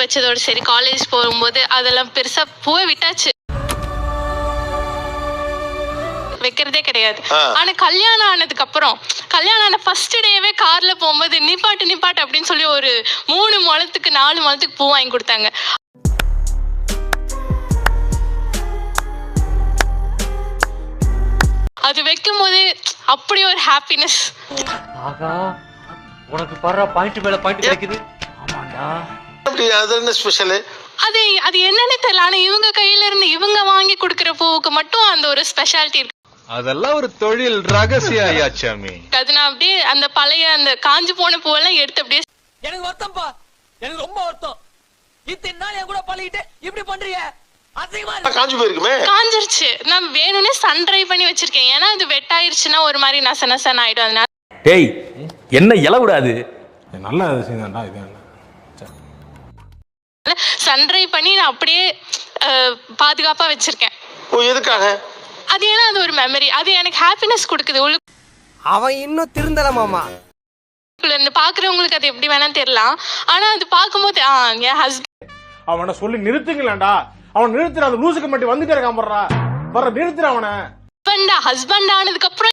வச்சதோட சரி. காலேஜ் போகும்போது அதெல்லாம் பெருசா பூவை விட்டாச்சு, வைக்கிறதே கிடையாது. ஆனா கல்யாணம் ஆனதுக்கு அப்புறம், கல்யாணம் ஆன ஃபர்ஸ்ட் டேவே கார்ல போகும்போது நிப்பாட்டு நிப்பாட்டு அப்படின்னு சொல்லி ஒரு 3 முழத்துக்கு 4 முழத்துக்கு பூ வாங்கி கொடுத்தாங்க. அது வைக்கும் போது அப்படி ஒரு ஹாப்பினஸ். ஆகா, உனக்கு பாரு பாயிண்ட் மேல பாயிண்ட் கிடைக்குது. ஆமாடா, அப்படி அது என்ன ஸ்பெஷல்? அது என்னன்னு தெரியல. ஆனா இவங்க கையில இருந்து இவங்க வாங்கி கொடுக்கிற பூவுக்கு மட்டும் அந்த ஒரு ஸ்பெஷாலிட்டி இருக்கு. அதெல்லாம் ஒரு தொழில் ரகசியம் ஐயாச்சாமி. அது நான் அப்படியே அந்த பழைய அந்த காஞ்சு போன பூவெல்லாம் எடுத்து அப்படியே, எனக்கு வருத்தம்ப்பா, எனக்கு ரொம்ப வருத்தம். இத்தனை நாள் என் கூட பழகிட்டு இப்படி பண்றீங்க, காஞ்சு போயிருக்குமே. காஞ்சிருச்சு. நான் வேணும்னே சன் ட்ரை பண்ணி வச்சிருக்கேன். ஏன்னா அது வெட்டாயிருச்சுன்னா ஒரு மாதிரி நச நசன் ஆயிடும். அதனால டேய் என்ன இல விடாது, நல்ல விஷயம் தான்டா இது. சன் ட்ரை பண்ணி நான் அப்படியே பாதுகாப்பா வச்சிருக்கேன். ஓ, எதுக்காக? அது ஏன்னா அது ஒரு மெமரி, அது எனக்கு ஹாப்பினஸ் கொடுக்குது. அவன் இன்னும் திருந்தல மாமா. பாக்குறவங்களுக்கு அது எப்படி வேணா தெரியலாம். ஆனா அது பார்க்கும்போது என் ஹஸ்பண்ட் அவனை சொல்லி நிறுத்துங்களேன்டா. அவன் நிறுத்துற, அந்த லூசுக்கு மட்டும் வந்துட்டே இருக்கான். வர்ற நிறுத்துற அவனை. ஹஸ்பண்ட் ஆனதுக்கு அப்புறம்